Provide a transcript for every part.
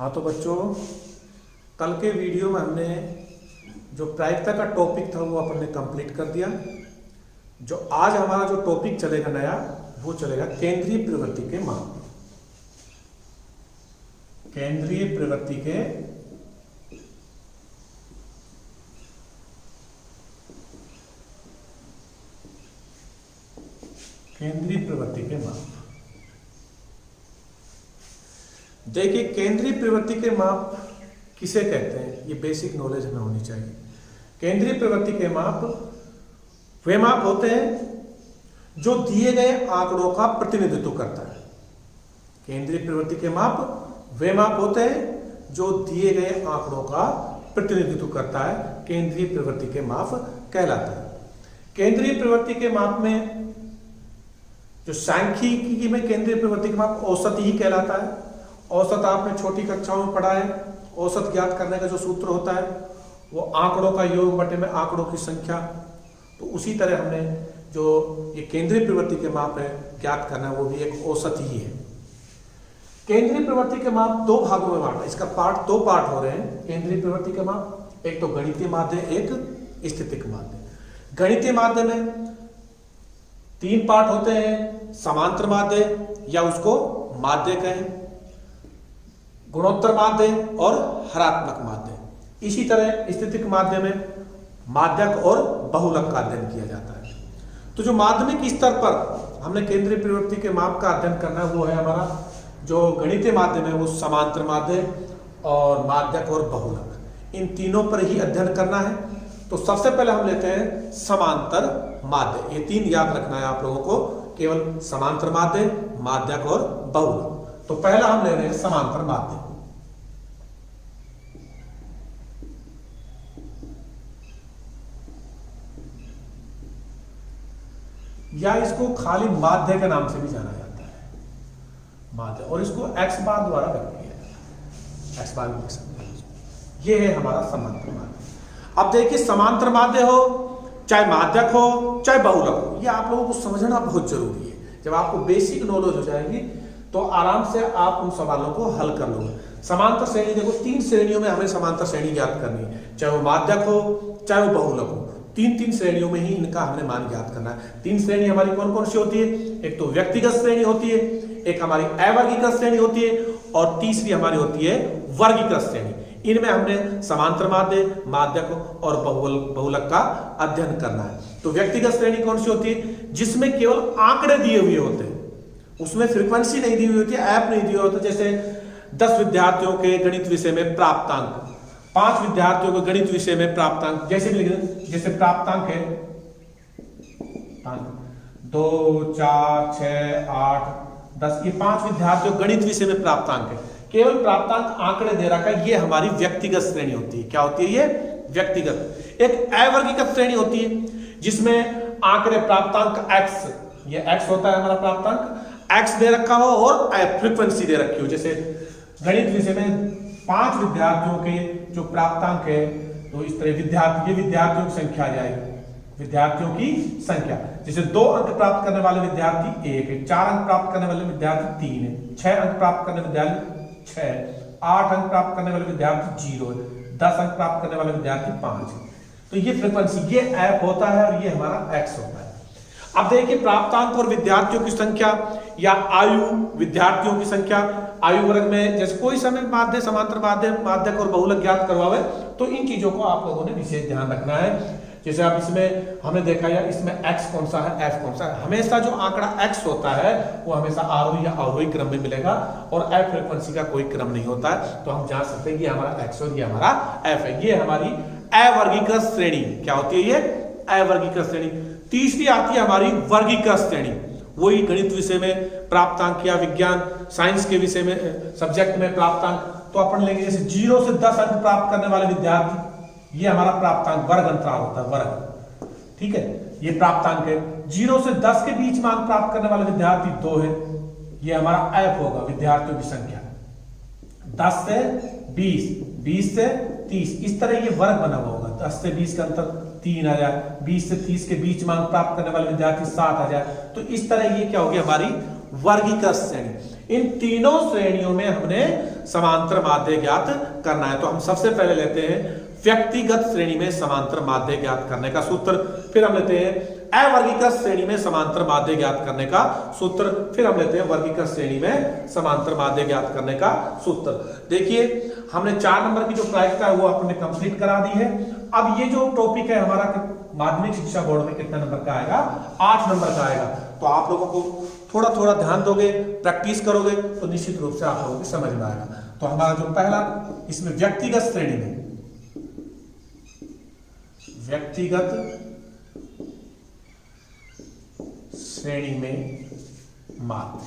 हाँ तो बच्चों, कल के वीडियो में हमने जो प्रायिकता का टॉपिक था वो अपन ने कंप्लीट कर दिया। जो आज हमारा जो टॉपिक चलेगा नया, वो चलेगा केंद्रीय प्रवृत्ति के माप। केंद्रीय प्रवृत्ति के माप। देखिए, केंद्रीय प्रवृत्ति के माप किसे कहते हैं, ये बेसिक नॉलेज हमें होनी चाहिए। केंद्रीय प्रवृत्ति के माप वे माप होते हैं जो दिए गए आंकड़ों का प्रतिनिधित्व करता है। केंद्रीय प्रवृत्ति के माप वे माप होते हैं जो दिए गए आंकड़ों का प्रतिनिधित्व करता है, केंद्रीय प्रवृत्ति के माप कहलाता है। केंद्रीय प्रवृत्ति के माप में जो सांख्यिकी में केंद्रीय प्रवृत्ति का माप औसत ही कहलाता है। औसत आपने छोटी कक्षाओं में पढ़ा है। औसत ज्ञात करने का जो सूत्र होता है वो आंकड़ों का योग बटे में आंकड़ों की संख्या। तो उसी तरह हमने जो ये केंद्रीय प्रवृत्ति के माप है ज्ञात करना है, वो भी एक औसत ही है। केंद्रीय प्रवृत्ति के माप दो भागों में बांटा, इसका दो पार्ट हो रहे हैं। केंद्रीय प्रवृत्ति के माप, एक तो गणितीय माध्य, एक स्थितिक माध्य। गणितीय माध्य में तीन पार्ट होते हैं, समांतर माध्य या उसको माध्य कहें, गुणोत्तर माध्य और हरात्मक माध्य। इसी तरह स्थितिक माध्य में माध्यक और बहुलक का अध्ययन किया जाता है। तो जो माध्यमिक स्तर पर हमने केंद्रीय प्रवृत्ति के माप का अध्ययन करना है वो है हमारा जो गणितीय माध्यम है, वो समांतर माध्य और माध्यक और बहुलक, इन तीनों पर ही अध्ययन करना है। तो सबसे पहले हम लेते हैं समांतर माध्य। ये तीन याद रखना है आप लोगों को, केवल समांतर माध्य, माध्यक और बहुलक। तो पहला हम ले रहे हैं समांतर माध्य। या इसको खाली माध्य के नाम से भी जाना जाता है, माध्य, और इसको x बार द्वारा व्यक्त किया जाता है। x बार भी लिख सकते हैं। ये है हमारा समांतर माध्य। अब देखिए, समांतर माध्य हो चाहे माध्यक हो चाहे बहुलक हो, ये आप लोगों को समझना बहुत जरूरी है। जब आपको बेसिक नॉलेज हो जाएगी तो आराम से आप उन सवालों को हल कर लोगे। समांतर श्रेणी, देखो तीन श्रेणियों में हमें समांतर श्रेणी ज्ञात करनी है, चाहे वो माध्यक हो चाहे वो बहुलक हो। तीन श्रेणियों में ही इनका हमने मान ज्ञात करना है। तीन श्रेणी हमारी कौन कौन सी होती है? एक तो व्यक्तिगत श्रेणी होती है, एक हमारी अवर्गीकृत श्रेणी होती है, और तीसरी हमारी होती है वर्गीकृत श्रेणी। इनमें हमने समांतर माध्य, माध्यक और बहुलक का अध्ययन करना है। तो व्यक्तिगत श्रेणी कौन सी होती है? जिसमें केवल आंकड़े दिए हुए होते हैं, उसमें फ्रीक्वेंसी नहीं दी हुई होती है, ऐप नहीं दिया होता। जैसे 10 विद्यार्थियों के गणित विषय में प्राप्तांक, 5 विद्यार्थियों को गणित विषय में प्राप्तांक, जैसे प्राप्तांक है 2, 4, 6, 8, 10, ये 5 विद्यार्थियों गणित विषय में प्राप्तांक है। केवल प्राप्तांक आंकड़े दे रखा है, ये हमारी व्यक्तिगत श्रेणी होती है। क्या होती है ये? व्यक्तिगत। एक अवर्गीकृत श्रेणी होती है जिसमें आंकड़े प्राप्तांक x, ये x होता है हमारा प्राप्तांक, x दे रखा हो और फ्रीक्वेंसी दे रखी हो। जैसे गणित विषय में 5 विद्यार्थियों के जो प्राप्तांक है, तो इस तरह विद्यार्थियों की संख्या आ जाएगी, विद्यार्थियों की संख्या। जैसे 2 अंक प्राप्त करने वाले विद्यार्थी 1 है, 4 अंक प्राप्त करने वाले विद्यार्थी 3 है, 6 अंक प्राप्त करने वाले विद्यार्थी 6, 8 अंक प्राप्त करने वाले विद्यार्थी 0 है, 10 अंक प्राप्त करने वाले विद्यार्थी 5 है। तो ये फ्रीक्वेंसी, ये ऐप होता है और ये हमारा x होता है। अब देखिए, प्राप्तांक और विद्यार्थियों की संख्या या आयु, विद्यार्थियों की संख्या, आयु वर्ग में जैसे कोई समय माध्य, समांतर माध्य, माध्यक और बहुलक ज्ञात करवावे, तो इन चीजों को आप लोगों ने विशेष ध्यान रखना है। जैसे आप इसमें हमने देखा या इसमें x कौन सा है, f कौन सा है। हमेशा जो आंकड़ा x होता है वो हमेशा आरोही या अवरोही क्रम में मिलेगा, और f फ्रीक्वेंसी का कोई क्रम नहीं होता है। तो हम जान सकते हैं कि हमारा x और ये हमारा f है। ये हमारी अवर्गीकृत श्रेणी। क्या होती है ये? अवर्गीकृत श्रेणी। तीसरी आती है हमारी वर्गीकृत श्रेणी। वही गणित विषय में प्राप्तांक या विज्ञान साइंस के विषय में सब्जेक्ट में प्राप्तांक, तो अपन लेंगे जैसे 0 से 10 अंक प्राप्त करने वाले विद्यार्थी, ये हमारा प्राप्तांक वर्ग अंतराल होता है, वर्ग। ठीक है, ये प्राप्तांक है। 0 से 10 के बीच में अंक प्राप्त करने वाले विद्यार्थी 2 है, ये हमारा एफ होगा, विद्यार्थियों की संख्या। 10 से 20, 20 से 30, इस तरह ये वर्ग बना हुआ होगा। 10 से 20 का अंतर 3 आ जाए, 20 से 30 के बीच में अंक प्राप्त करने वाले विद्यार्थी 7 आ जाए। तो इस तरह ये क्या होगी? हमारी वर्गीकृत श्रेणी। इन तीनों श्रेणियों में हमने समांतर माध्य ज्ञात करना है। तो हम सबसे पहले लेते हैं व्यक्तिगत श्रेणी में समांतर माध्य ज्ञात करने का सूत्र, फिर हम लेते हैं अवर्गीकृत श्रेणी में समांतर माध्य ज्ञात करने का सूत्र, फिर हम लेते हैं वर्गीकृत श्रेणी में समांतर माध्य ज्ञात करने का सूत्र। देखिए हमने 4 नंबर की जो प्रायिकता है वो आपने कंप्लीट करा दी है। अब ये जो टॉपिक है हमारा माध्यमिक शिक्षा बोर्ड में कितना नंबर का आएगा, 8 नंबर का आएगा। तो आप लोगों को थोड़ा थोड़ा ध्यान दोगे, प्रैक्टिस करोगे तो निश्चित रूप से आप लोगों को समझ में आएगा। तो हमारा जो पहला इसमें व्यक्तिगत श्रेणी में, व्यक्तिगत श्रेणी में माध्य,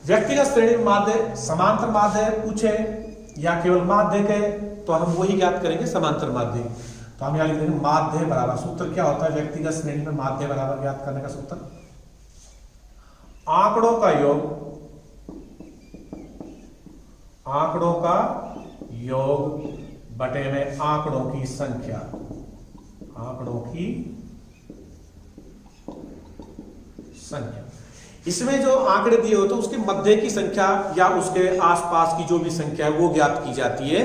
व्यक्तिगत श्रेणी में माध्य समांतर माध्य पूछे या केवल माध्य के, तो हम वही ज्ञात करेंगे समांतर माध्य। तो हम यहां लिख देंगे माध्य बराबर, सूत्र क्या होता है व्यक्तिगत श्रेणी में माध्य बराबर ज्ञात करने का सूत्र, आंकड़ों का योग, आंकड़ों का योग बटे में आंकड़ों की संख्या, आंकड़ों की संख्या। इसमें जो आंकड़े दिए होते हैं उसके मध्य की संख्या या उसके आसपास की जो भी संख्या है वो ज्ञात की जाती है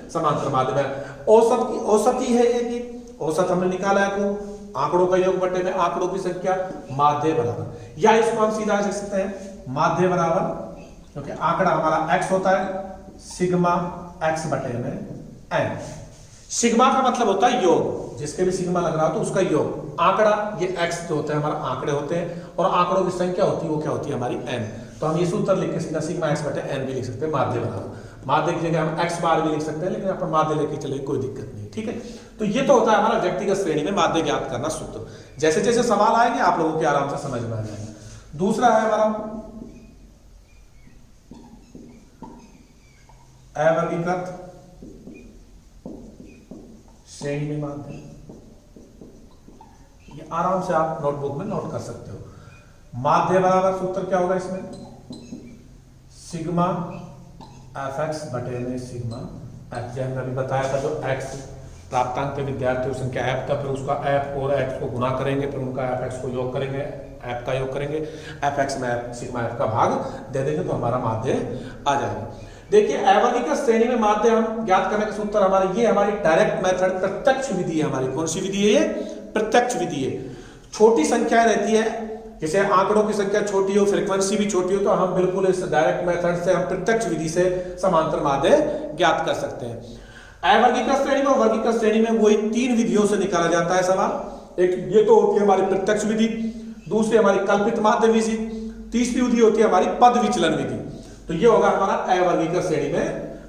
समांतर माध्य में। औसत की, औसत ही है ये कि औसत हमने निकाला है तो आंकड़ों का योग बटे में आंकड़ों की संख्या माध्य बराबर, या इसको हम सीधा लिख सकते हैं माध्य बराबर, क्योंकि आंकड़ा हमारा x होता है सिग्मा x बटे में n। सिग्मा का मतलब होता है योग, जिसके भी सिग्मा लग रहा हो तो उसका योग। आंकड़ा ये x जो होता है हमारा आंकड़े होते हैं और आंकड़ों की संख्या होती है वो क्या होती है हमारी n। तो हम ये सूत्र लिख के सीधा सिग्मा x बटे n भी लिख सकते हैं माध्य बराबर। माध्य की जगह हम x बार भी लिख सकते हैं, लेकिन अपन माध्य लेके चले कोई दिक्कत नहीं, ठीक है। तो ये तो होता है हमारा व्यक्तिगत श्रेणी में माध्य ज्ञात करना सूत्र। जैसे जैसे सवाल आएंगे आप लोगों के आराम से समझ में आ जाएगा। दूसरा है हमारा अवर्गीकृत श्रेणी में माध्य, ये आराम से आप नोटबुक में नोट कर सकते हो। माध्य बराबर सूत्र क्या होगा इसमें, सिग्मा fx बटे में सिग्मा f। जैसे हमने अभी बताया था जो x प्राप्तांक पे विद्यार्थी संख्या f था, फिर उसका f और x को गुणा करेंगे, फिर उनका fx को योग करेंगे, f का योग करेंगे, fx में सिग्मा f का भाग दे देंगे तो हमारा माध्य आ जाएगा। देखिए अवर्गीकृत श्रेणी में माध्य हम ज्ञात करने का सूत्र हमारा ये हमारी डायरेक्ट मेथड प्रत्यक्ष विधि है। हमारी कौन सी विधि है ये, प्रत्यक्ष विधि है। छोटी संख्या रहती है, जैसे आंकड़ों की संख्या छोटी हो, फ्रीक्वेंसी भी छोटी हो, तो हम बिल्कुल इस डायरेक्ट मेथड से हम प्रत्यक्ष विधि से समांतर माध्य ज्ञात कर सकते हैं। अवर्गीकृत श्रेणी में और वर्गीकृत श्रेणी में वही 3 विधियों से निकाला जाता है सवाल। एक ये तो होती है हमारी प्रत्यक्ष विधि, दूसरी हमारी कल्पित माध्य विधि, तीसरी विधि होती है हमारी पद विचलन विधि। तो ये होगा हमारा अवर्गीकृत श्रेणी में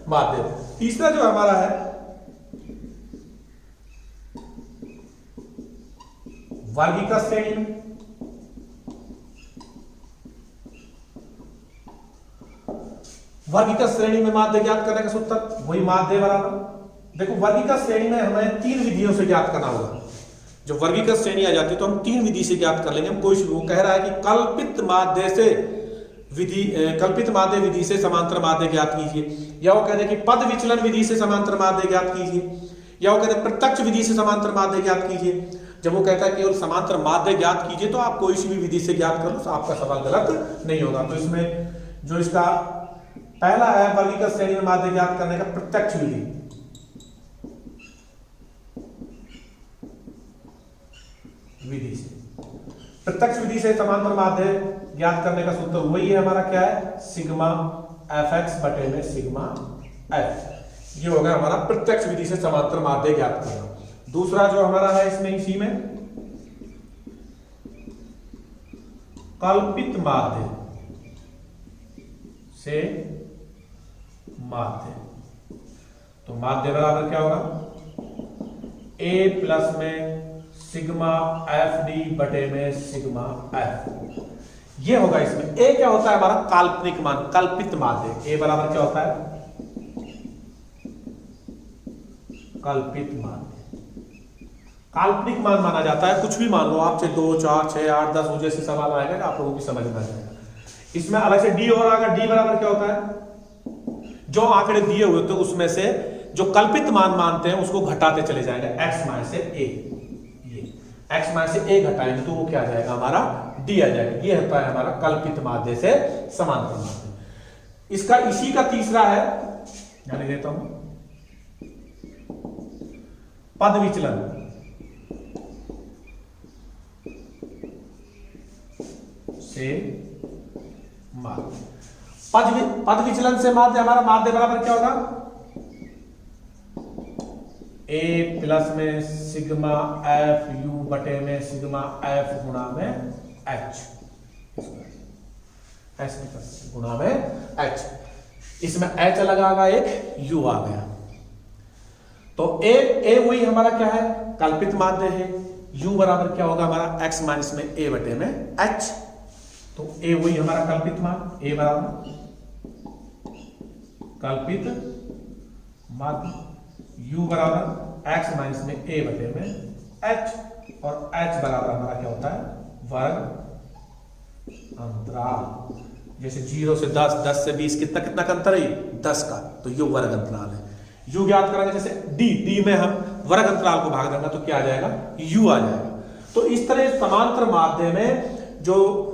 माध्य। तीसरा जो हमारा है वर्गीकृत श्रेणी में, वर्गीकृत श्रेणी में माध्य ज्ञात करने का सूत्र वही माध्य बराबर। देखो वर्गीकृत श्रेणी में हमें 3 विधियों से ज्ञात करना होगा। जो वर्गीकृत श्रेणी आ जाती है तो हम 3 विधि से ज्ञात कर लेंगे। हम कोई वो कह रहा है कि कल्पित माध्य से विधि, कल्पित माध्य विधि से समांतर माध्य ज्ञात कीजिए, या वो कहते हैं कि पद विचलन विधि से समांतर माध्य ज्ञात कीजिए, या वो कहते हैं प्रत्यक्ष विधि से समांतर माध्य ज्ञात कीजिए। जब वो कहता है केवल समांतर माध्य ज्ञात कीजिए तो आप कोई सी भी विधि से ज्ञात कर लो तो आपका सवाल गलत नहीं होगा। तो इसमें जो इसका पहला है वर्गीकृत श्रेणी में माध्य ज्ञात करने का प्रत्यक्ष विधि, विधि से प्रत्यक्ष विधि से समांतर माध्य ज्ञात करने का सूत्र वही है हमारा क्या है, सिग्मा fx बटे में सिग्मा f। ये होगा हमारा प्रत्यक्ष विधि से समांतर माध्य ज्ञात करना। दूसरा जो हमारा है इसमें इसी में कल्पित माध्य से माध्य। तो माध्य बराबर क्या होगा, a प्लस में सिग्मा एफ डी बटे में सिग्मा एफ। ये होगा इसमें a क्या होता है हमारा काल्पनिक मान, कल्पित माध्य। a बराबर क्या होता है, कल्पित माध्य। काल्पनिक मान माना जाता है, कुछ भी मान लो आपसे 2, 4, 6, 8, 10 जैसे सवाल आएगा आप लोगों की समझ में आ जाएगा। इसमें अलग से डी और आएगा। डी बराबर क्या होता है, जो आंकड़े दिए हुए थे उसमें से जो कल्पित मान मानते हैं उसको घटाते चले जाएंगे, x माइनस से a। ये x माइनस से a घटाएंगे तो वो क्या आ जाएगा हमारा डी आ जाएगा। ये होता है हमारा कल्पित माध्य से समांतर माध्य। इसका इसी का तीसरा है, ध्यान देता हूं, पद विचलन से माध्य। पद विचलन से माध्य, हमारा माध्य बराबर क्या होगा, ए प्लस में सिग्मा एफ यू बटे में सिग्मा एफ गुणा में एच, एस गुणा में एच। इसमें एच लगा, एक यू आ गया, तो ए वही हमारा क्या है, कल्पित माध्य है। यू बराबर क्या होगा हमारा, एक्स माइनस में ए बटे में एच, तो ए वही हमारा कल्पित माध्य, ए बराबर कल्पित माध्य, यू बराबर एक्स माइनस में ए बटे में एच, और एच बराबर हमारा क्या होता है, वर्ग अंतराल। जैसे 0 से 10, 10 से 20 कितना कितना का अंतर है, 10 का, तो ये वर्ग अंतराल है। यू ज्ञात करेंगे, जैसे डी में हम वर्ग अंतराल को भाग देंगे तो क्या आ जाएगा, यू आ जाएगा। तो इस तरह समांतर माध्य में जो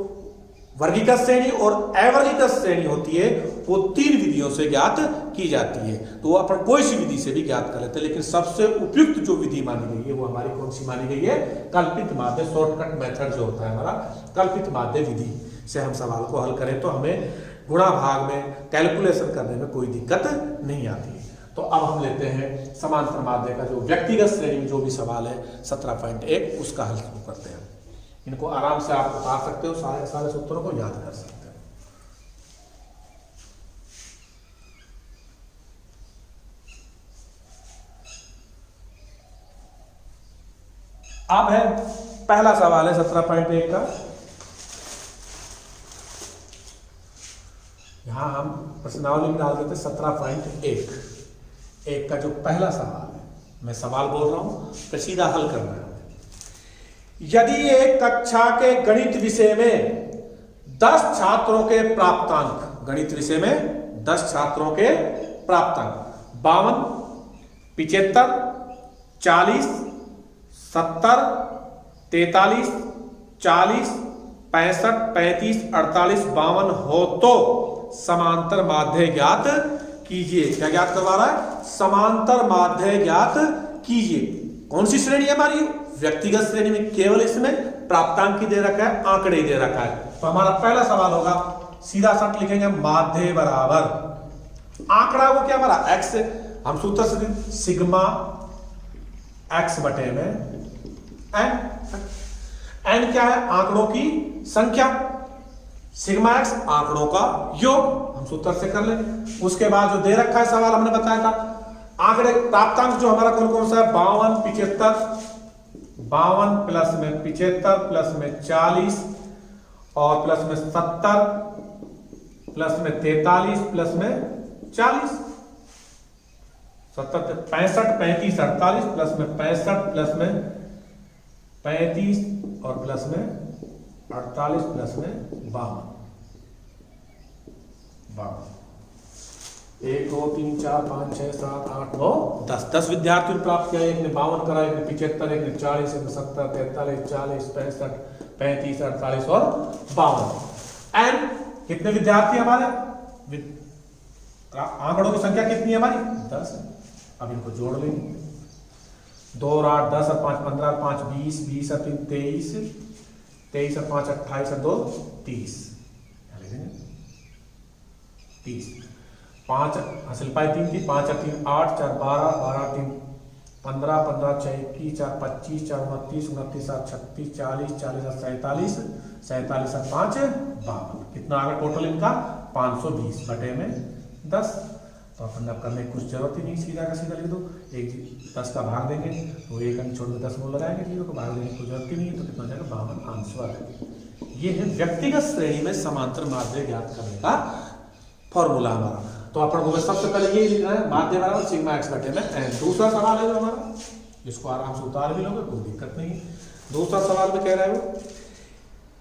वर्गीकृत श्रेणी और अवर्गीकृत श्रेणी होती है वो 3 विधियों से ज्ञात की जाती है। तो वो अपन कोई सी विधि से भी ज्ञात कर लेते हैं, लेकिन सबसे उपयुक्त जो विधि मानी गई है वो हमारी कौन सी मानी गई है, कल्पित माध्य, शॉर्टकट मेथड जो होता है हमारा कल्पित माध्य विधि से हम सवाल को हल करें तो हमें गुणा भाग में कैलकुलेशन करने में कोई दिक्कत नहीं आती है। तो अब हम लेते हैं समांतर माध्य का जो व्यक्तिगत श्रेणी में जो भी सवाल है 17.1 उसका हल शुरू करते हैं। इनको आराम से आप उतार सकते हो, सारे सूत्रों को याद कर सकते हो। अब है पहला सवाल है 17.1 का। यहां हम प्रश्नावली में डाल देते 17.1 का जो पहला सवाल है, मैं सवाल बोल रहा हूं फिर सीधा हल करना है। यदि एक कक्षा के गणित विषय में 10 छात्रों के प्राप्तांक, गणित विषय में 10 छात्रों के प्राप्तांक 52, 75, 40, 70, 43, 40, 65, 35, 48, 52 हो तो समांतर माध्य ज्ञात कीजिए। क्या ज्ञात करवा रहा है, समांतर माध्य ज्ञात कीजिए। कौन सी श्रेणी है हमारी, व्यक्तिगत श्रेणी में, केवल इसमें प्राप्तांक ही दे रखा है, आंकड़े ही दे रखा है। तो हमारा पहला सवाल होगा, सीधा सट लिखेंगे माध्य बराबर आंकड़ा वो क्या हमारा एक्स, हम सूत्र से सिग्मा एक्स बटे में एन, एन क्या है, आंकड़ों की संख्या, सिग्मा एक्स आंकड़ों का योग, हम सूत्र से कर लेंगे। उसके बाद जो दे रखा है सवाल हमने बताया था, आंकड़े प्राप्तांक जो हमारा कौन कौन सा है, 52, 75, 52 प्लस में 75 प्लस में 40 और प्लस में 70 प्लस में 43 प्लस में 40, 70, 65, 35, 48 प्लस में 65 प्लस में 35 और प्लस में 48 प्लस में 52, 1 2 3 4 5 6 7 8 9 10 10 विद्यार्थियों ने प्राप्त किया। एक ने 52 करा, एक ने 75, एक ने 40, एक ने 70, 43, 40, 65, 35, 48 और 52। एंड कितने विद्यार्थी हमारे, आंकड़ों की संख्या कितनी है हमारी, 10 है। अब इनको जोड़ लेंगे, 2 और 8 10 और 5 15, 5 20, 20 और 3 23, 23 और 5 28 और 2 30, 30, 5 हासिल पाई 3 थी, 5 और 3 8, 4 12, 12 3 15, 15 6 21, 4 25, 4 29, 29 7 36, 40, 40 और 47, 47 और 5 52। कितना आ गया टोटल इनका, 520 बटे में 10। तो अपन अब करने की कुछ जरूरत ही नहीं, सीधा का सीधा लिख दो, एक 10 का भाग देंगे तो एक अंक छोड़ के 10 मूल लगाएंगे, 0 को भाग देने की कोई जरूरत ही नहीं है। तो कितना हो जाएगा, 52 आंसर है। ये है व्यक्तिगत श्रेणी में समांतर माध्य ज्ञात करने का फॉर्मूला हमारा। तो अपन को सबसे पहले ये लिखना है, माध्य बराबर सिग्मा एक्स बटे में एन। दूसरा सवाल है जो हमारा, इसको आराम से उतार भी लोगे, कोई दिक्कत नहीं है। दूसरा सवाल में कह रहा है वो,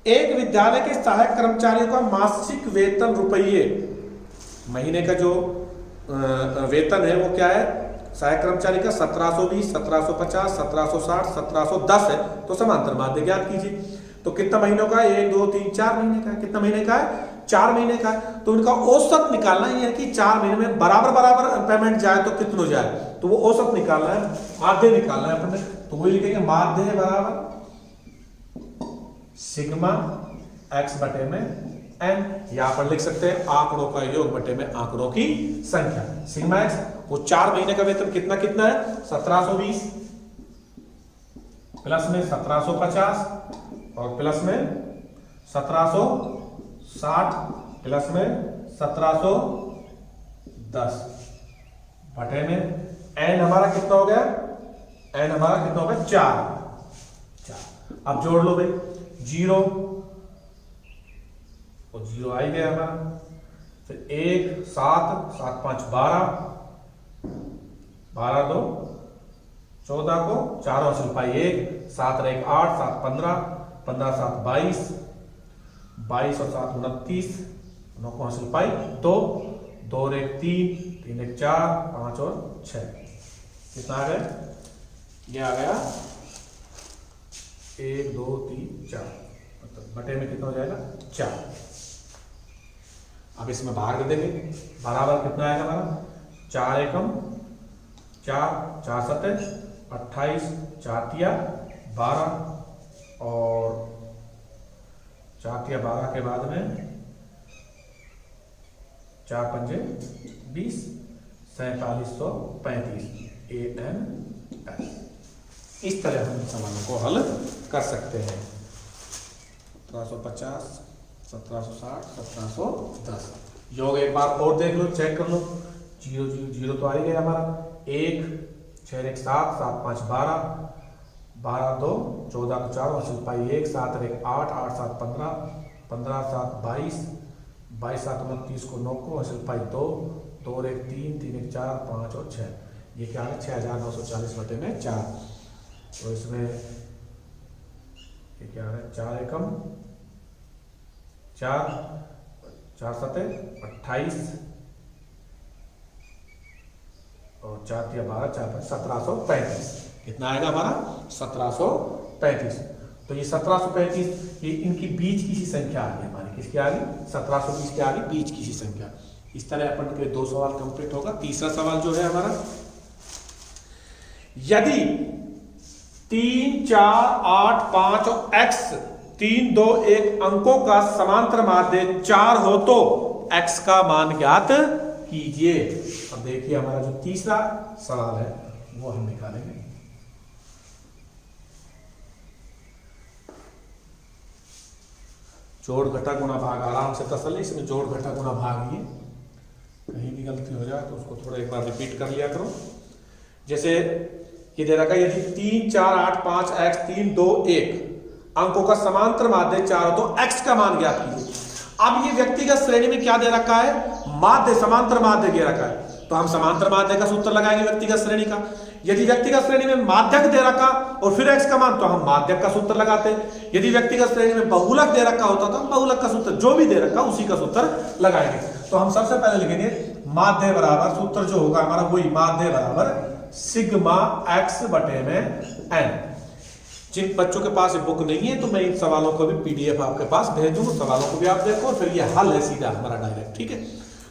एक विद्यालय के सहायक कर्मचारियों का मासिक वेतन रुपये, महीने का जो वेतन है वो क्या है, सहायक कर्मचारी का 1720, 1750, 1760, 1710 है। तो समांतर माध्य ज्ञात कीजिए। तो कितना महीनों का है? 1 2 3 4 महीने का है। कितना महीने का है? 4 महीने का है। तो इनका औसत निकालना है कि 4 महीने में बराबर बराबर पेमेंट जाए तो कितना जाए, तो वो औसत निकालना है, माध्य निकालना है अपने। तो वही लिखेंगे माध्य बराबर सिग्मा x बटे में n। यहां पर लिख सकते हैं आंकड़ों का योग बटे में आंकड़ों की संख्या। सिग्मा x वो 4 महीने का वेतन कितना कितना है? 1720 प्लस में 1750 और प्लस में 1760 प्लस में 1710 बटे में n हमारा कितना हो गया? n हमारा कितना हो गया? 4। अब जोड़ लो भाई, 0 और 0 आ ही गया हमारा, फिर 1 7 7 5 12 12 2 14 को 4 हासिल पाई 1 7 और 1 8 7 15 15 7 22 22 और 7 29 9 को हासिल पाई 2 2 और 1 3 3 1 4 5 और 6। कितना आ गया? ये आ गया 1 2 3 4 बटे में कितना हो जाएगा? 4। अब इसमें भाग दे देंगे, बराबर कितना आएगा हमारा? 4 एकम 4 4 7 28 4 तिया 12 और 4 तिया 12 के बाद में 4 पंजे 20 4735 AN। इस तरह हम सवालों को हल कर सकते हैं। 1750 1760 1710 योग एक बार और देख लो, चेक कर लो। 0 0 0 तो आ ही गया हमारा। 1 6 1 7 7 5 12 12 2 14 को 4 हासिल पाई 1 7 और 1 8 8 7 15 15 7 22 22 7 29 को 9 को हासिल पाई 2 2 और 1 3 3 1 4 5 और 6। ये क्या है? 6940 बटे में 4। तो इसमें ये क्या है? 4 एकम 4 4 7 28 और 4 तिया 12 4 1735। कितना आएगा हमारा? 1735। तो ये 1735 ये इनकी बीच की सी संख्या आ गई हमारी। किसकी आ गई? 1720 की आ गई बीच की सी संख्या। इस तरह अपन के 2 सवाल कंप्लीट होगा। तीसरा सवाल जो है हमारा, यदि 3 4 8 5 और x 3 2 1 अंकों का समांतर माध्य 4 हो तो x का मान ज्ञात कीजिए। अब देखिए हमारा जो तीसरा सवाल है वो हम निकालेंगे। जोड़ घटा गुणा भाग आराम से तसल्ली, इसमें जोड़ घटा गुणा भाग ये कहीं भी गलती हो जाए तो उसको थोड़ा एक बार रिपीट कर लिया करो। जैसे ये दे रखा है, यदि 3 4 8 5 x 3 2 1 अंकों का समांतर माध्य 4 हो तो x का मान ज्ञात कीजिए। अब ये व्यक्तिगत श्रेणी में क्या दे रखा है? माध्य, समांतर माध्य दे रखा है। तो हम समांतर माध्य का सूत्र लगाएंगे व्यक्तिगत श्रेणी का। यदि व्यक्तिगत श्रेणी में माध्यक दे रखा और फिर x का मान, तो हम माध्यक का सूत्र लगाते हैं। यदि व्यक्तिगत श्रेणी में बहुलक दे रखा होता तो हम बहुलक का सूत्र, जो भी दे रखा उसी का सूत्र लगाएंगे। तो हम सबसे पहले लिखेंगे माध्य बराबर, सूत्र जो होगा हमारा वही माध्य बराबर सिग्मा x बटे में n। जिन बच्चों के पास बुक नहीं है तो मैं इन सवालों को भी PDF आपके पास भेज दूंगा, सवालों को भी आप देखो और फिर ये हल है सीधा हमारा डायरेक्ट। ठीक है,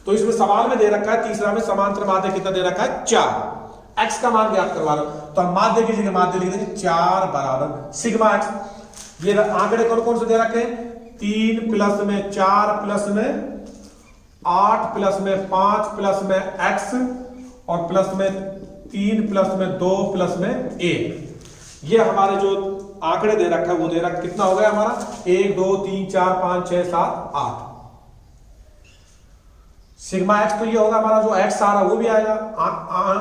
तो इसमें सवाल में दे रखा है तीसरा में समांतर माध्य कितना दे रखा है? 4। x का मान ज्ञात करवा लो, तो हम माध्य की जगह माध्य लिख देंगे 4 बराबर सिग्मा x। ये आंकड़े कौन कौन से दे रखे हैं? 3 प्लस में 4 प्लस में 8 प्लस में 5 प्लस में x और प्लस में 3 प्लस में 2 प्लस में 1। ये हमारे जो आंकड़े दे रखा है वो दे रखा कितना हो गया हमारा? 1 2 3 4 5 6 7 8। सिग्मा x तो ये होगा हमारा, जो x आ रहा वो भी आएगा।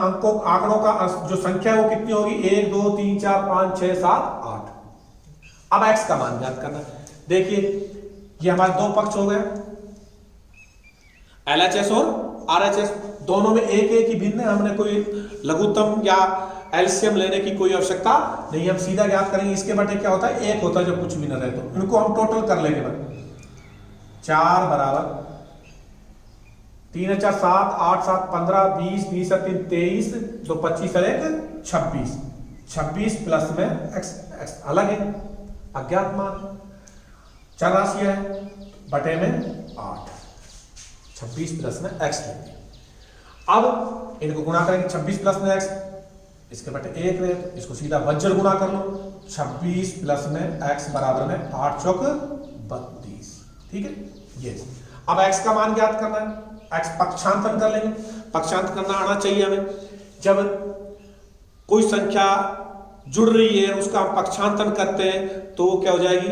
अंकों आंकड़ों का जो संख्या है वो कितनी होगी? 1 2 3 4 5 6 7 8। अब x का मान ज्ञात करना। देखिए ये हमारे दो पक्ष हो गए, LHS और RHS, दोनों में एक एक ही भिन्न है। हमने कोई लघुत्तम या एलसीएम लेने की कोई आवश्यकता नहीं, हम सीधा ज्ञात करेंगे। इसके बटे क्या होता है? 1 होता है जब कुछ भी न रहे, तो इनको हम टोटल कर लेंगे। 4 बराबर 3 4 7 8 7 15 20 20 3 23 2 25 और 1 26 26 प्लस में x अलग है अज्ञात मान। चर राशि है बटे में 8, 26 प्लस में x लेंगे। अब इनको गुणा करेंगे 26 प्लस में x, इसके बटे 1 रहे तो इसको सीधा वज्र गुणा कर लो, 26 प्लस में x बराबर में 8 चौक 32। ठीक है ये। अब x का मान ज्ञात करना है, x पक्षांतरण कर लेंगे, पक्षांतरण करना आना चाहिए हमें। जब कोई संख्या जुड़ रही है उसका हम पक्षांतरण करते हैं तो वो क्या हो जाएगी,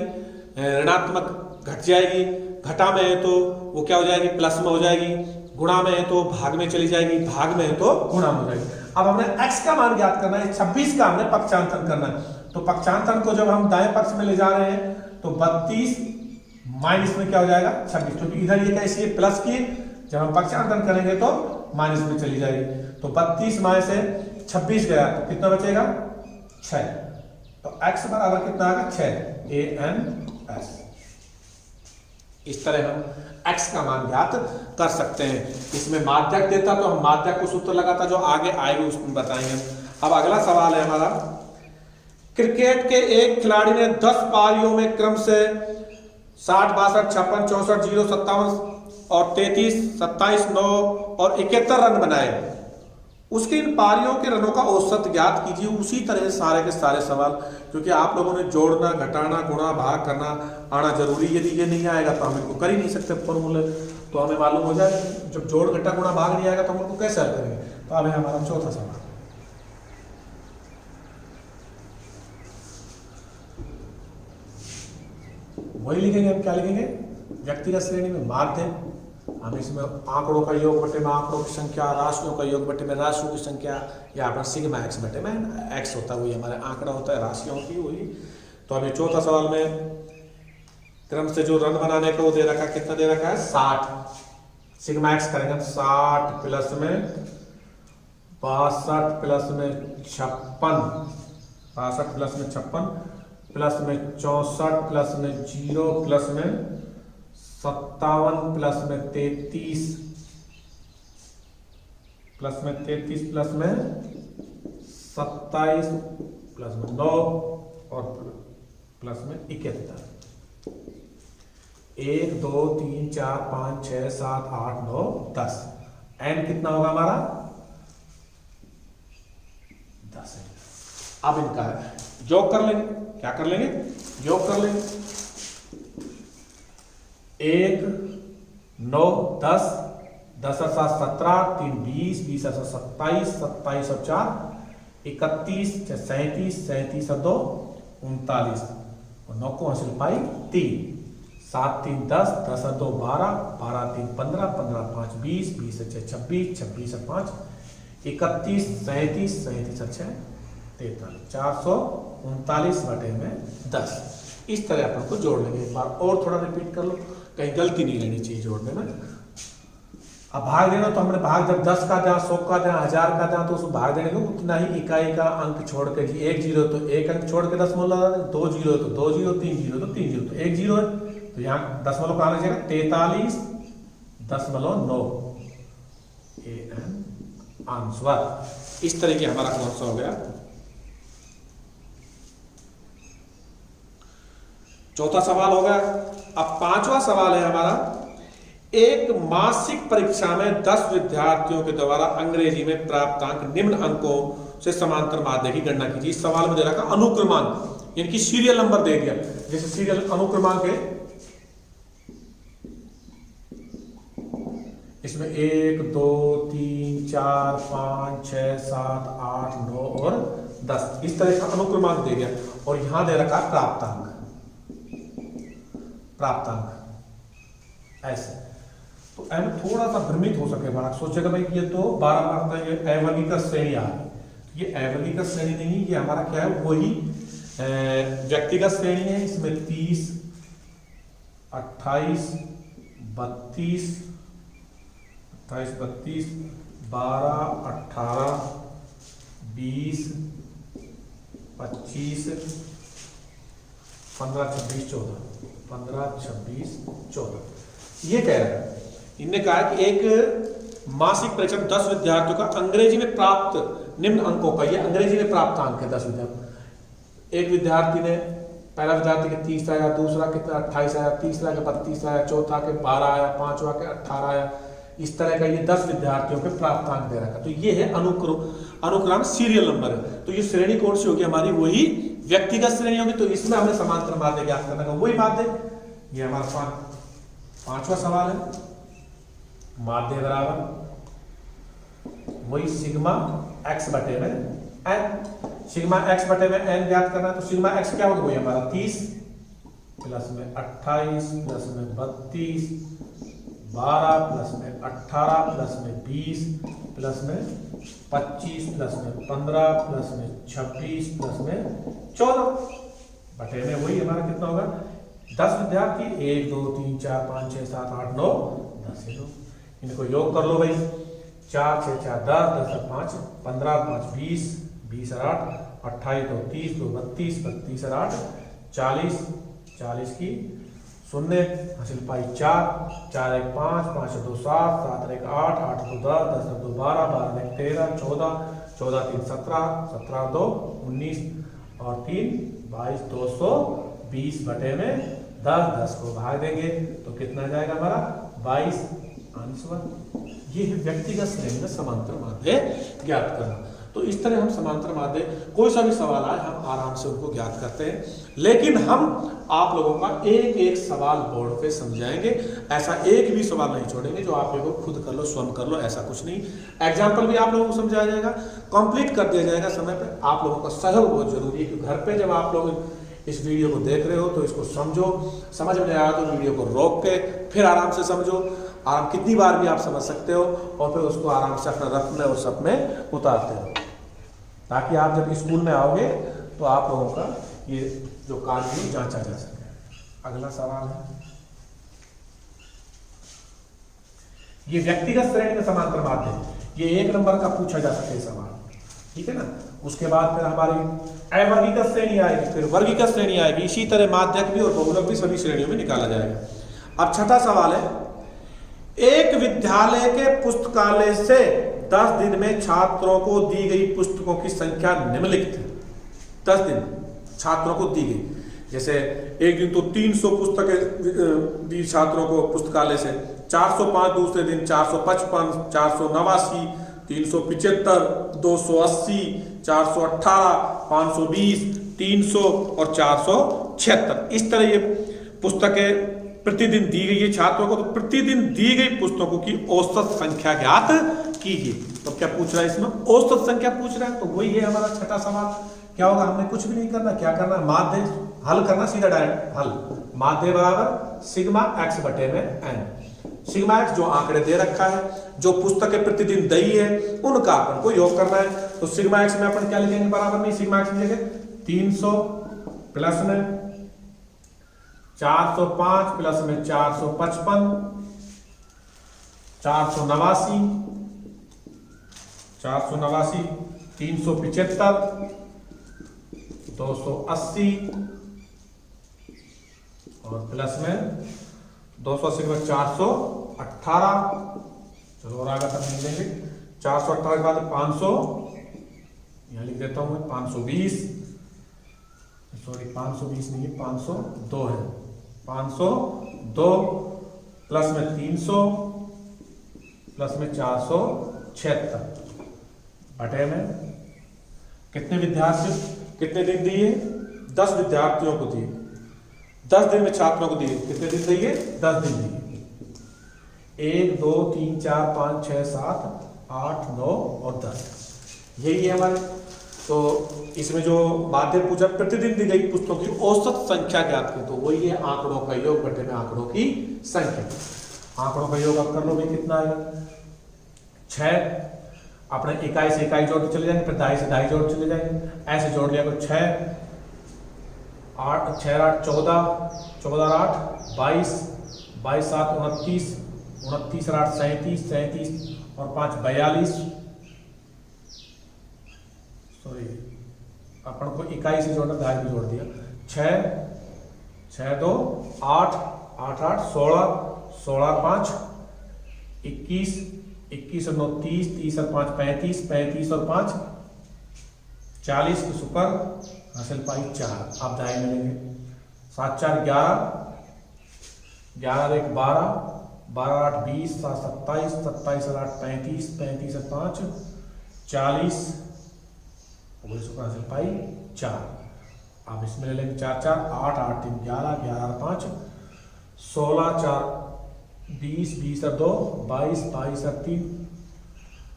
ऋणात्मक घट जाएगी, घटा में है तो वो क्या हो जाएगी, प्लस में हो जाएगी, गुणा में है तो भाग में चली जाएगी, भाग में है तो गुणा में हो जाएगी। अब हमने x का मान ज्ञात करना है, 26 का हमने पक्षांतरण करना है, तो पक्षांतरण को जब हम दाएं पक्ष में ले जा रहे हैं तो 32 माइनस में क्या हो जाएगा 26, क्योंकि इधर ये कैसी है प्लस की, जब हम पक्षांतरण करेंगे तो माइनस में चली जाएगी। तो 32 माइनस से 26 गया तो कितना बचेगा 6, तो x बराबर कितना आएगा 6 ANS। इस तरह हम x का मान ज्ञात कर सकते हैं। इसमें माध्यक देता तो हम माध्यक को सूत्र लगाता, जो आगे आएगा उसमें बताएंगे। अब अगला सवाल है हमारा, क्रिकेट के एक खिलाड़ी ने 10 पारियों में क्रम से 60, 62, 56, 64, 0, 57 और 33, 27, 9 और 71 रन बनाए। उसके इन पारियों के रनों का औसत ज्ञात कीजिए। उसी तरह सारे के सारे सवाल, क्योंकि आप लोगों ने जोड़ना, घटाना, गुणा, भाग करना आना जरूरी। यदि ये नहीं आएगा तो हम इनको कर ही नहीं सकते फॉर्मूले, तो हमें मालूम हो जाए जब जोड़, घटा, गुणा, भाग नहीं आएगा तो हम उनको कैसे हल करेंगे। तो अब है हमारा चौथा सवाल, वही लिखेंगे हम, क्या लिखेंगे, व्यक्तिगत श्रेणी में माध्य। हम इसमें आंकड़ों का योग बटे में आंकड़ों की संख्या, राशियों का योग बटे में राशियों की संख्या, या अपना सिग्मा x बटे में x होता है, वही हमारे आंकड़ा होता है, राशियों की वही। तो अभी चौथा सवाल में क्रम से जो रन बनाने का वो दे रखा है, कितना दे रखा है 60, सिग्मा x करेंगे 60 प्लस में 62 प्लस में 56, 62 प्लस में 56 प्लस में 64 प्लस में 0 प्लस में 57 प्लस में 33 प्लस में 33 प्लस में 27 प्लस में 9 और प्लस में 71। 1 2 3 4 5 6 7 8 9 10। एन कितना होगा हमारा 10 है। अब इनका योग कर लेंगे, क्या कर लेंगे, योग कर लेंगे। 1 9 10, 10 और 7 17, 3 20, 20 और 27, 27 और 4 31, 37, 37 और 2 39 और 9 को हासिल पाई 3, 7 3 10, 10 और 2 12, 12 3 15, 15 5 20, 20 और 6 26, 26 और 5 31, 37, 37 और 6 43, 439 बटे में 10। इस तरह अपन को जोड़ लेंगे। एक बार और थोड़ा रिपीट कर लो, कहीं गलती नहीं रहनी चाहिए जोड़ने में। अब भाग देना तो हमने भाग जब 10 का जहाँ 100 का जहाँ 1000 का जहाँ तो उसको भाग देने को उतना ही इकाई का अंक छोड़ के, जी 1 0 तो 1 अंक छोड़ के दशमलव, 2 0 तो 2 0, 3 0 तो 3 0 तो 1 0 है, तो यहाँ दशमलव कहाँ लगेगा 43.9 आंसर। इस तरह की हमारा कौन सा हो गया, चौथा सवाल हो गया। अब पांचवा सवाल है हमारा, एक मासिक परीक्षा में 10 विद्यार्थियों के द्वारा अंग्रेजी में प्राप्तांक निम्न अंकों से समांतर माध्य की गणना कीजिए। इस सवाल में दे रखा अनुक्रमांक, यानी कि सीरियल नंबर दे दिया, जैसे सीरियल अनुक्रमांक है इसमें 1 2 3 4 5 6 7 8 9 और 10, इस तरह का अनुक्रमांक दे दिया। और यहां दे रखा प्राप्तांक, प्राप्तांक ऐसे। तो एम थोड़ा सा भ्रमित हो सके बालक, सोचेगा भाई ये तो 12 मार्क का ये अवर्गीकृत श्रेणी आ गई। ये अवर्गीकृत श्रेणी नहीं, ये हमारा क्या है, वही व्यक्तिगत श्रेणी है। इसमें 30 28 32 28 32 12 18 20 25 15 26 14 15 26 14 ये कह रहा है। इनने कहा कि एक मासिक परीक्षा में 10 विद्यार्थियों का अंग्रेजी में प्राप्त निम्न अंकों का, ये अंग्रेजी में प्राप्त अंक है 10 विद्यार्थी। एक विद्यार्थी ने पहला विद्यार्थी के 30 आया, दूसरा कितना 28 आया, तीसरा के 32 आया, चौथा के 12 आया, पांचवा के 18 आया। इस तरह का ये 10 विद्यार्थियों के प्राप्तांक दे रखा। तो ये है अनुक्रम सीरियल नंबर है। तो ये श्रेणी कौन सी होगी हमारी? वही व्यक्तिगत श्रेणी होगी। तो इसमें हमें समांतर माध्य ज्ञात करना का वही माध्य, ये हमारा पांचवा सवाल है। माध्य बराबर वही सिग्मा एक्स बटे में एन, सिग्मा एक्स बटे में एन ज्ञात करना है। तो सिग्मा एक्स क्या होगा? वही हमारा 30 प्लस में 28 प्लस में 32 12 प्लस में 18 प्लस में 20 प्लस में 25 प्लस में 15 प्लस में 26 प्लस में 14 बटे में वही हमारा कितना होगा? 10 विद्यार्थी, 1 2 3 4 5 6 7 8 9 10 है। इनको योग कर लो भाई। 4 6 4 10 10 5 15 5 20 20 और 8 28 2 30 2 32 32 और 8 40 40 की शून्य हासिल पाई 4 4 1 5 5 2 7 7 1 8 8 2 10 10 2 12 12 1 13 14 14 3 17 17 2 19 और 3 22 220 बटे में 10 10 को भाग देंगे तो कितना जाएगा हमारा? 22 आंसर। ये है व्यक्तिगत श्रेणी में समांतर माध्य ज्ञात करना। तो इस तरह हम समांतर माध्य कोई सा भी सवाल आए हम आराम से उनको ज्ञात करते हैं, लेकिन हम आप लोगों का एक एक सवाल बोर्ड पे समझाएंगे। ऐसा एक भी सवाल नहीं छोड़ेंगे जो आप लोगों को खुद कर लो स्वयं कर लो, ऐसा कुछ नहीं। एग्जाम्पल भी आप लोगों को समझाया जाएगा, कंप्लीट कर दिया जाएगा समय पे। आप लोगों का सहयोग बहुत जरूरी है कि घर पे जब आप लोग इस वीडियो को देख रहे हो तो इसको समझो, समझ में आया तो वीडियो को रोक के फिर आराम से समझो। आराम कितनी बार भी आप समझ सकते हो और फिर उसको आराम से अपना रफ में और सब में उतारते हो, ताकि आप जब स्कूल में आओगे तो आप लोगों का ये जो कार्य जांचा जा सके। अगला सवाल है, ये व्यक्तिगत श्रेणी में समांतर माध्य, ये 1 नंबर का पूछा जा सके सवाल, ठीक है ना। उसके बाद फिर हमारी अवर्गीकृत श्रेणी आएगी, फिर वर्गीकृत श्रेणी आएगी। इसी तरह माध्यक भी और बहुलक भी सभी श्रेणियों में निकाला जाएगा। अब छठा सवाल है, एक विद्यालय के पुस्तकालय से 10 दिन में छात्रों को दी गई पुस्तकों की संख्या निम्नलिखित है। 10 दिन छात्रों को दी गई, जैसे एक दिन तो 300 पुस्तकें दी छात्रों को पुस्तकालय से, 405 दूसरे दिन 455 489 375 280 418 520 300 और 476। इस तरह ये पुस्तकें प्रतिदिन दी गई है छात्रों को। तो प्रतिदिन दी गई पुस्तकों की औसत संख्या ज्ञात कीजिए। तो क्या पूछ रहा है इसमें? औसत संख्या पूछ रहा है। तो वही है हमारा छठा सवाल। क्या होगा? हमने कुछ भी नहीं करना, क्या करना है? माध्य हल करना, सीधा डायरेक्ट हल। माध्य बराबर सिग्मा एक्स बटे में एन। सिग्मा एक्स जो आंकड़े दे रखा है, जो पुस्तकें प्रतिदिन दी है, उनका अपन को योग करना है। तो सिग्मा एक्स में अपन क्या लिखेंगे? बराबर नहीं, सिग्मा एक्स में लिखेंगे 300 प्लस में 405 प्लस में 455 489 375 280 और प्लस में 280 में 418। चलो और आगे तक लिख देंगे। 418 के बाद 500, यहां लिख देता हूं मैं 520, सॉरी 520 नहीं है 502 है। 502 प्लस में 300 प्लस में 476 बटे में कितने विद्यार्थी कितने दिन दिए? 10 विद्यार्थियों को दिए, 10 दिन में छात्रों को दिए। कितने दिन दिए? 10 दिन दिए। 1 2 3 4 5 6 7 8 9 और 10, यही है हमारे। तो इसमें जो माध्य पूछा, प्रतिदिन दी गई पुस्तकों की औसत संख्या ज्ञात की, तो वही है आंकड़ों का योग बटे में आंकड़ों की संख्या। आंकड़ों का योग अब कर लो भाई, कितना आएगा? 6 अपने इकाई से इकाई जोड़ते चले जाएंगे, फिर दाई से दाई जोड़ चले जाएंगे, ऐसे जोड़ लिया तो 6 8 6 8 14 14 8 22 22 7 29 29 और 8 37 37 और 5 42। सॉरी अपन को इकाई से जोड़ना, दाई भी जोड़ दिया। 6 6 2 8 8 8 16 16 5 21 21 और 9 30 30 और 5 35 35 और 5 40 के सुपर हासिल पाई 4। आप दाई मिलेंगे 7 4 11, 11 1 12, 12 8 20, 7 27, 27 और 8 35, 35 और 5 40, 4। अब इसमें ले लेंगे 4 4, 8 8 3 11, 11 और 5 16, 4 20, 20 और 2 22, 22 और 3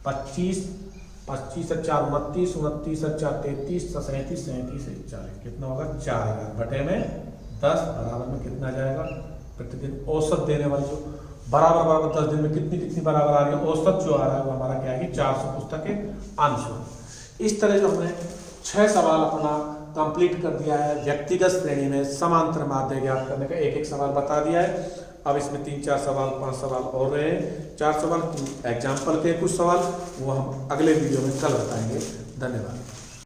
25, 25 और 4 29, 29 और 4 33, 37, 37 40। कितना होगा 4000 बटे में 10 बराबर में कितना जाएगा प्रतिदिन औसत देने वाली जो बराबर 10 दिन में कितनी कितनी बराबर आ रही है, औसत जो आ रहा है वो हमारा क्या है कि 400 पुस्तकें अंश। इस तरह जो हमने 6 सवाल अपना कंप्लीट कर दिया है व्यक्तिगत श्रेणी में समांतर माध्य ज्ञात करने का, एक एक सवाल बता दिया है। अब इसमें 3 4 सवाल 5 सवाल और रहे, 4 सवाल एग्जाम्पल के कुछ सवाल वो हम अगले वीडियो में कल बताएंगे। धन्यवाद।